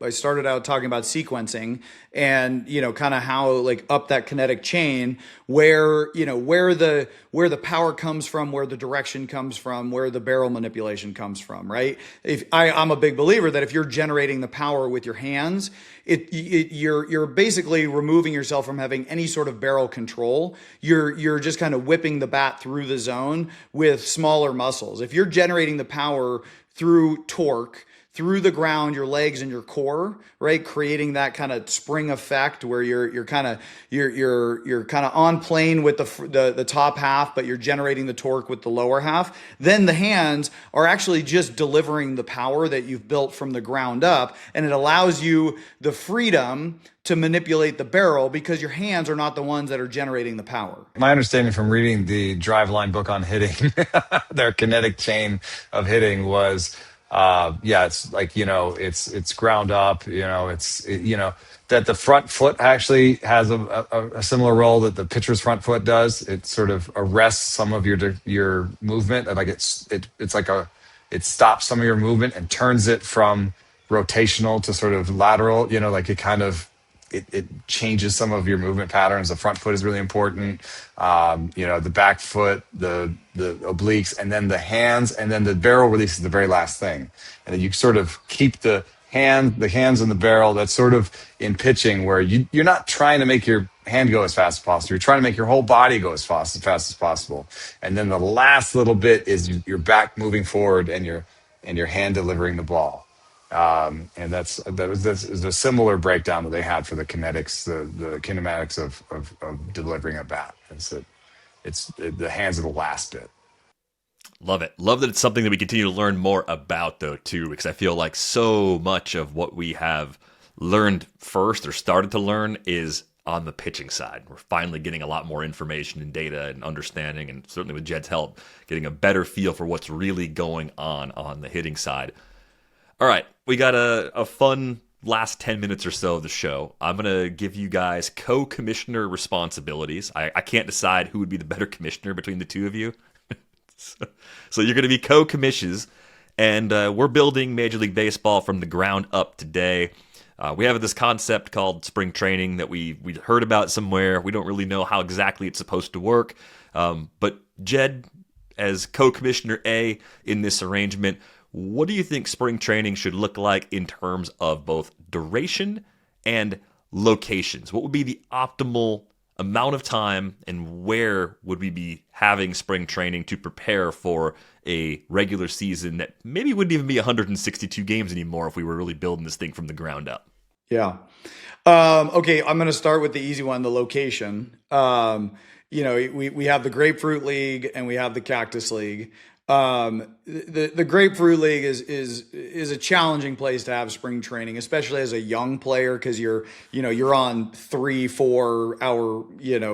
I started out talking about sequencing and kind of how like up that kinetic chain where the power comes from, where the direction comes from, where the barrel manipulation comes from, right? I'm a big believer that if you're generating the power with your hands, you're basically removing yourself from having any sort of barrel control. You're just kind of whipping the bat through the zone with smaller muscles. If you're generating the power through torque, through the ground, your legs and your core, right? Creating that kind of spring effect where you're kind of on plane with the top half, but you're generating the torque with the lower half. Then the hands are actually just delivering the power that you've built from the ground up, and it allows you the freedom to manipulate the barrel because your hands are not the ones that are generating the power. My understanding from reading the Driveline book on hitting, their kinetic chain of hitting was, it's like, it's ground up, that the front foot actually has a similar role that the pitcher's front foot does. It sort of arrests some of your movement, and like it stops some of your movement and turns it from rotational to sort of lateral. Like it changes some of your movement patterns. The front foot is really important. The back foot, the obliques, and then the hands, and then the barrel release is the very last thing. And then you sort of keep the hands and the barrel. That's sort of in pitching where you're not trying to make your hand go as fast as possible. You're trying to make your whole body go as fast as possible. And then the last little bit is your back moving forward and your hand delivering the ball. And that was a similar breakdown that they had for the kinetics, the kinematics of delivering a bat. It's the hands are the last bit. Love it. Love that it's something that we continue to learn more about, though, too, because I feel like so much of what we have learned first or started to learn is on the pitching side. We're finally getting a lot more information and data and understanding, and certainly with Jed's help, getting a better feel for what's really going on the hitting side. All right, we got a fun last 10 minutes or so of the show. I'm going to give you guys co-commissioner responsibilities. I can't decide who would be the better commissioner between the two of you. So you're going to be co-commissions, and we're building Major League Baseball from the ground up today. We have this concept called spring training that we heard about somewhere. We don't really know how exactly it's supposed to work. But Jed, as co-commissioner A in this arrangement, what do you think spring training should look like in terms of both duration and locations? What would be the optimal amount of time, and where would we be having spring training to prepare for a regular season that maybe wouldn't even be 162 games anymore if we were really building this thing from the ground up? Yeah. Okay, I'm going to start with the easy one, the location. We have the Grapefruit League and we have the Cactus League. The Grapefruit League is a challenging place to have spring training, especially as a young player, because you're on 3-4 hour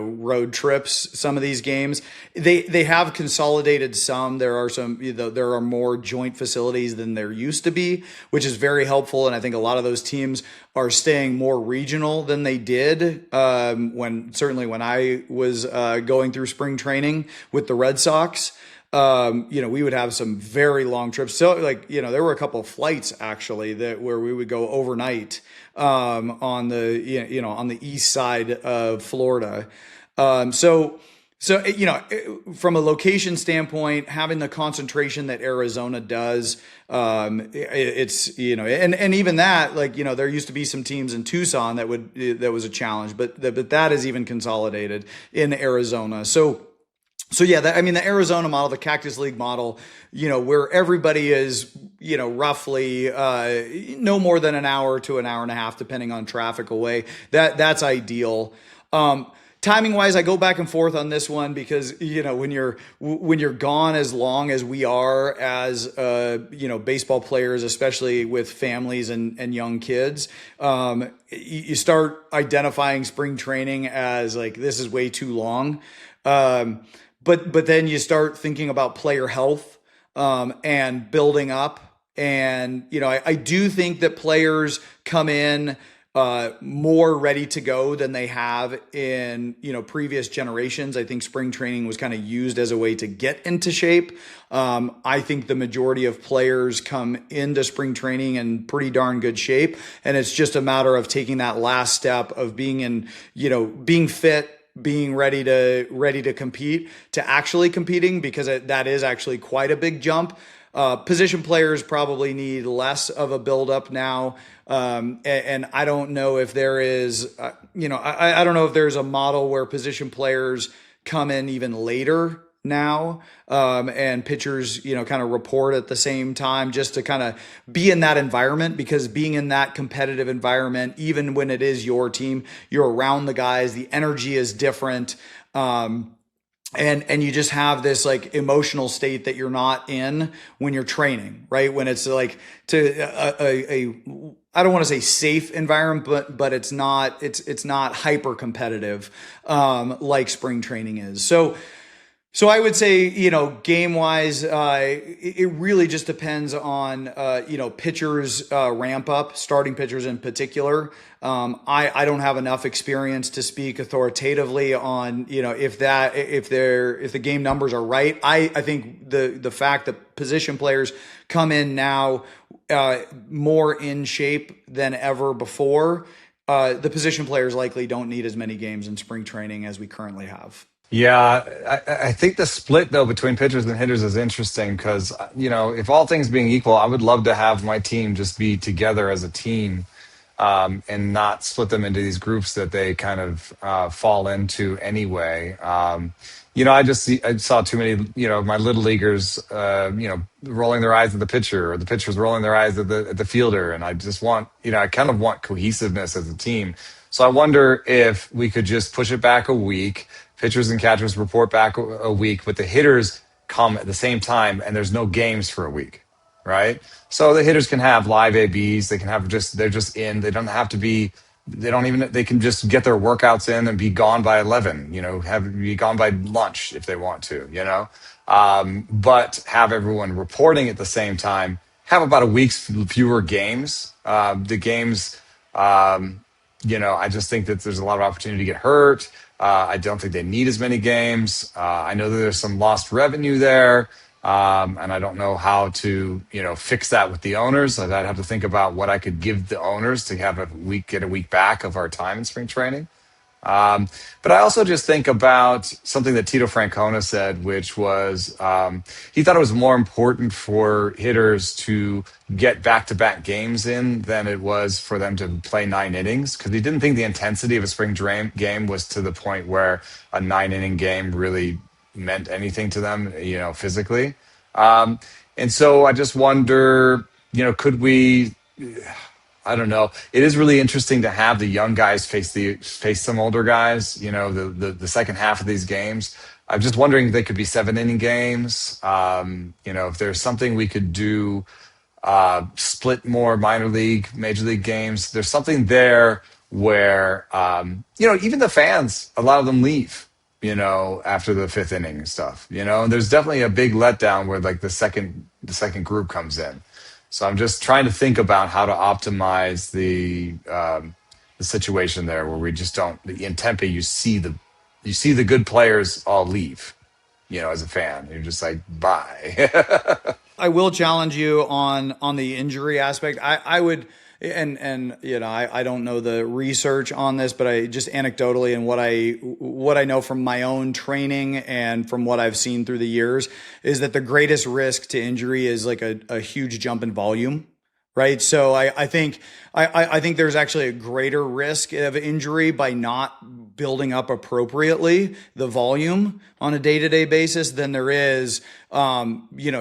road trips. Some of these games they have consolidated some. There are more joint facilities than there used to be, which is very helpful. And I think a lot of those teams are staying more regional than they did when I was going through spring training with the Red Sox. We would have some very long trips. So there were a couple of flights actually where we would go overnight, on the east side of Florida. So from a location standpoint, having the concentration that Arizona does, it's, and even that, there used to be some teams in Tucson that was a challenge, but that is even consolidated in Arizona. So yeah, the Arizona model, the Cactus League model, where everybody is, roughly no more than an hour to an hour and a half, depending on traffic away. That's ideal. Timing wise, I go back and forth on this one because when you're gone as long as we are as baseball players, especially with families and young kids, you start identifying spring training as this is way too long. But then you start thinking about player health, and building up. And, I do think that players come in, more ready to go than they have in, previous generations. I think spring training was kind of used as a way to get into shape. I think the majority of players come into spring training in pretty darn good shape. And it's just a matter of taking that last step of being being fit, being ready to compete, to actually competing, because that is actually quite a big jump. Position players probably need less of a buildup now. And I don't know if there is, I don't know if there's a model where position players come in even later now, and pitchers, kind of report at the same time, just to kind of be in that environment, because being in that competitive environment, even when it is your team, you're around the guys, the energy is different. And you just have this like emotional state that you're not in when you're training, right? When it's like I don't want to say safe environment, but it's not hyper competitive, like spring training is. So I would say, game wise, it really just depends on, pitchers, ramp up, starting pitchers in particular. I don't have enough experience to speak authoritatively on, if the game numbers are right. I think the fact that position players come in now, more in shape than ever before, the position players likely don't need as many games in spring training as we currently have. Yeah, I think the split though between pitchers and hitters is interesting because if all things being equal, I would love to have my team just be together as a team, and not split them into these groups that they kind of fall into anyway. I saw too many my little leaguers rolling their eyes at the pitcher, or the pitchers rolling their eyes at the fielder, and I just want I kind of want cohesiveness as a team. So I wonder if we could just push it back a week. Pitchers and catchers report back a week, but the hitters come at the same time, and there's no games for a week, right? So the hitters can have live ABs. They can have they're just in. They don't have to be. They can just get their workouts in and be gone by 11. Be gone by lunch if they want to. But have everyone reporting at the same time. Have about a week's fewer games. The games. I just think that there's a lot of opportunity to get hurt. I don't think they need as many games. I know that there's some lost revenue there, and I don't know how to, fix that with the owners. I'd have to think about what I could give the owners to have get a week back of our time in spring training. But I also just think about something that Tito Francona said, which was he thought it was more important for hitters to get back-to-back games in than it was for them to play 9 innings, because he didn't think the intensity of a spring game was to the point where a 9-inning game really meant anything to them, physically. And so I just wonder, could we... I don't know. It is really interesting to have the young guys face some older guys. The second half of these games. I'm just wondering if they could be 7-inning games. If there's something we could do, split more minor league, major league games. There's something there where even the fans, a lot of them leave. After the 5th inning and stuff. And there's definitely a big letdown where like the second group comes in. So I'm just trying to think about how to optimize the situation there, where we just don't. In Tempe, you see the good players all leave. As a fan, you're just like, bye. I will challenge you on the injury aspect. I would, and I don't know the research on this, but I just anecdotally and what I know from my own training and from what I've seen through the years is that the greatest risk to injury is like a huge jump in volume, right? So I think there's actually a greater risk of injury by not building up appropriately the volume on a day-to-day basis than there is,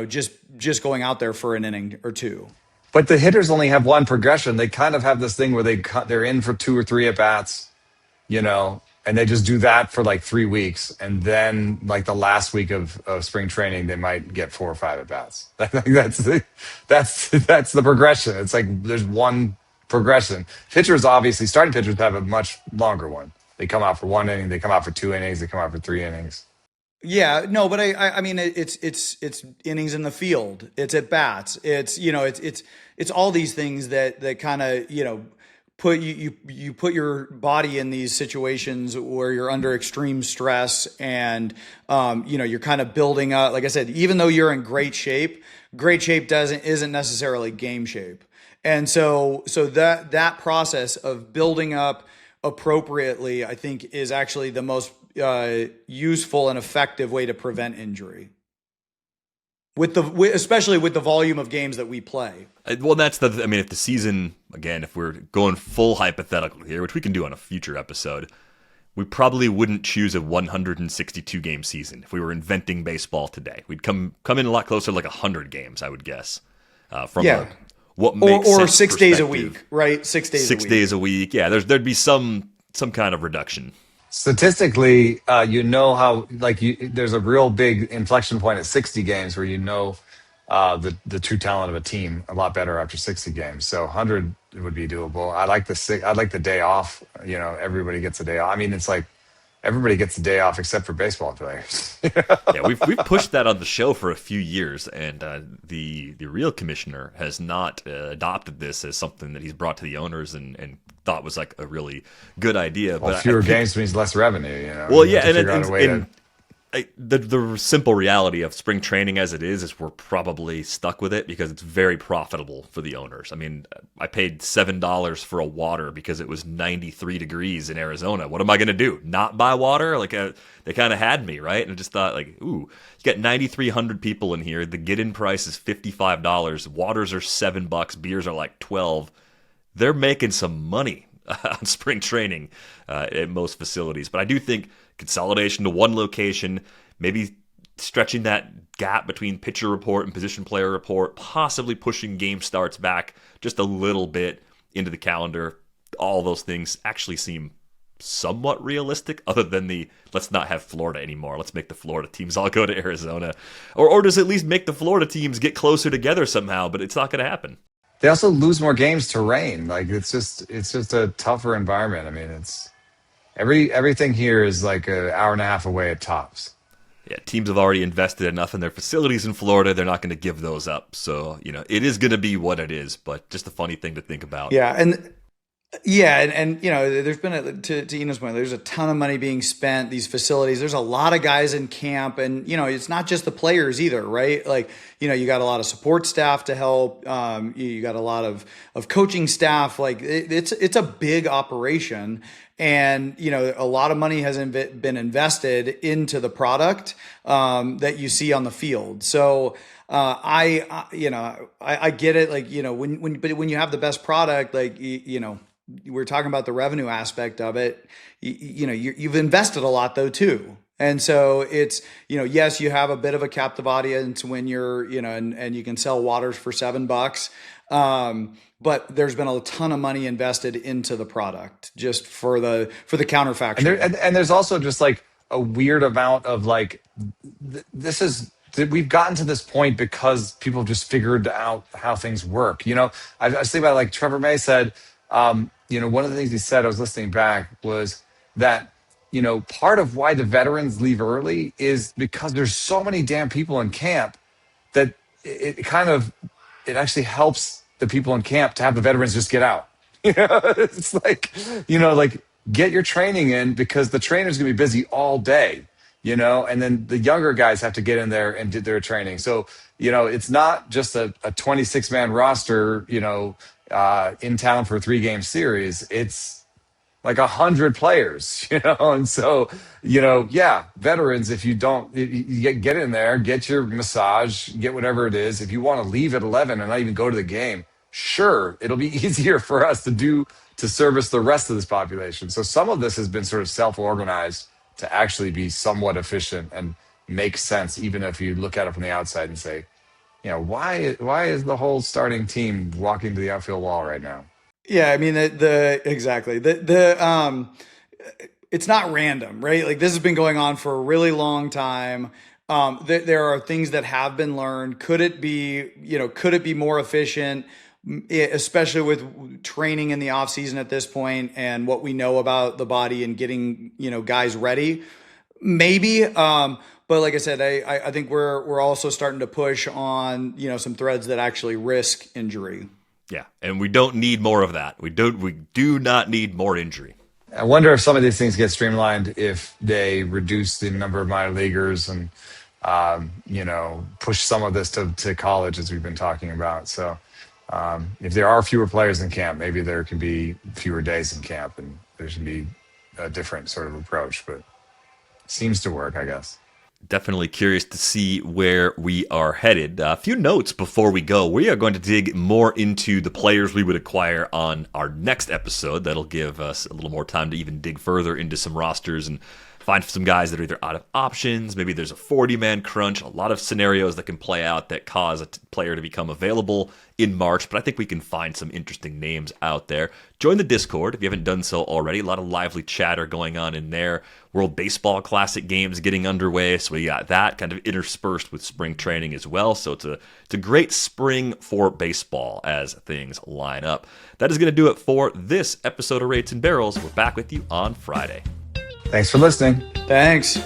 just going out there for an inning or two. But the hitters only have one progression. They kind of have this thing where they're in for 2 or 3 at bats, and they just do that for like 3 weeks, and then like the last week of spring training, they might get 4 or 5 at bats. I think that's the progression. It's like there's one progression. Starting pitchers have a much longer one. They come out for 1 inning, they come out for 2 innings, they come out for 3 innings. Yeah, no, but I mean, it's innings in the field. It's at bats. It's all these things that kind of, put you put your body in these situations where you're under extreme stress and, you're kind of building up. Like I said, even though you're in great shape isn't necessarily game shape. And so that process of building up appropriately, I think, is actually the most useful and effective way to prevent injury, especially with the volume of games that we play. Well, if the season, again, if we're going full hypothetical here, which we can do on a future episode, We probably wouldn't choose a 162 game season if we were inventing baseball today. We'd come in a lot closer to like 100 games, I would guess. From Yeah. what makes Or sense 6 days a perspective. week, right? 6 days a Six week. days a week. Yeah, there'd be some kind of reduction. Statistically, how there's a real big inflection point at 60 games where the true talent of a team a lot better after 60 games. So 100 would be doable. I'd like the day off. Everybody gets a day off. I mean, it's like everybody gets a day off except for baseball players. Yeah, we've pushed that on the show for a few years, and the real commissioner has not adopted this as something that he's brought to the owners and thought was like a really good idea. Well, but fewer games means less revenue. Well, You yeah, have to figure out a way to. The simple reality of spring training as it is we're probably stuck with it because it's very profitable for the owners. I mean, I paid $7 for a water because it was 93 degrees in Arizona. What am I going to do? Not buy water? Like they kind of had me, right? And I just thought, like, ooh, you got 9,300 people in here. The get-in price is $55. Waters are $7. Beers are like 12. They're making some money on spring training at most facilities. But I do think consolidation to one location, maybe stretching that gap between pitcher report and position player report, possibly pushing game starts back just a little bit into the calendar. All those things actually seem somewhat realistic, other than the let's not have Florida anymore. Let's make the Florida teams all go to Arizona. Or does it at least make the Florida teams get closer together somehow, but it's not going to happen. They also lose more games to rain. Like it's just a tougher environment. I mean, it's everything here is like an hour and a half away at tops. Yeah, teams have already invested enough in their facilities in Florida. They're not going to give those up. So, it is going to be what it is, but just a funny thing to think about. Yeah. And there's been to Eno's point, there's a ton of money being spent, these facilities, there's a lot of guys in camp, and it's not just the players either, right? Like, you got a lot of support staff to help. You got a lot of coaching staff. Like it's a big operation, and a lot of money has been invested into the product that you see on the field. So I get it. Like, when you have the best product, like, we're talking about the revenue aspect of it. You've invested a lot though too. And so it's, yes, you have a bit of a captive audience when you're, and you can sell waters for $7. But there's been a ton of money invested into the product just for the counterfactual. And there's also just like a weird amount of like, we've gotten to this point because people have just figured out how things work. I was thinking about, like, Trevor May said, one of the things he said, I was listening back, was that, part of why the veterans leave early is because there's so many damn people in camp that it actually helps the people in camp to have the veterans just get out. It's like, get your training in because the trainer's going to be busy all day, and then the younger guys have to get in there and do their training. So, it's not just a 26-man roster, in town for a 3-game series. It's like 100 players, and so, veterans, if you don't you get in there, get your massage, get whatever it is. If you want to leave at 11 and not even go to the game, sure, it'll be easier for us to service the rest of this population. So some of this has been sort of self-organized to actually be somewhat efficient and make sense, even if you look at it from the outside and say, why is the whole starting team walking to the outfield wall right now? Yeah, I mean exactly. It's not random, right? Like, this has been going on for a really long time. There are things that have been learned. Could it be more efficient, especially with training in the off season at this point and what we know about the body and getting, guys ready? Maybe. But like I said, I think we're also starting to push on, some threads that actually risk injury. Yeah, and we don't need more of that. We do not need more injury. I wonder if some of these things get streamlined if they reduce the number of minor leaguers and, push some of this to college, as we've been talking about. So if there are fewer players in camp, maybe there can be fewer days in camp and there should be a different sort of approach, but it seems to work, I guess. Definitely curious to see where we are headed. A few notes before we go. We are going to dig more into the players we would acquire on our next episode. That'll give us a little more time to even dig further into some rosters and find some guys that are either out of options. Maybe there's a 40-man crunch. A lot of scenarios that can play out that cause a player to become available in March. But I think we can find some interesting names out there. Join the Discord if you haven't done so already. A lot of lively chatter going on in there. World Baseball Classic games getting underway. So we got that kind of interspersed with spring training as well. So it's a great spring for baseball as things line up. That is going to do it for this episode of Rates and Barrels. We're back with you on Friday. Thanks for listening. Thanks.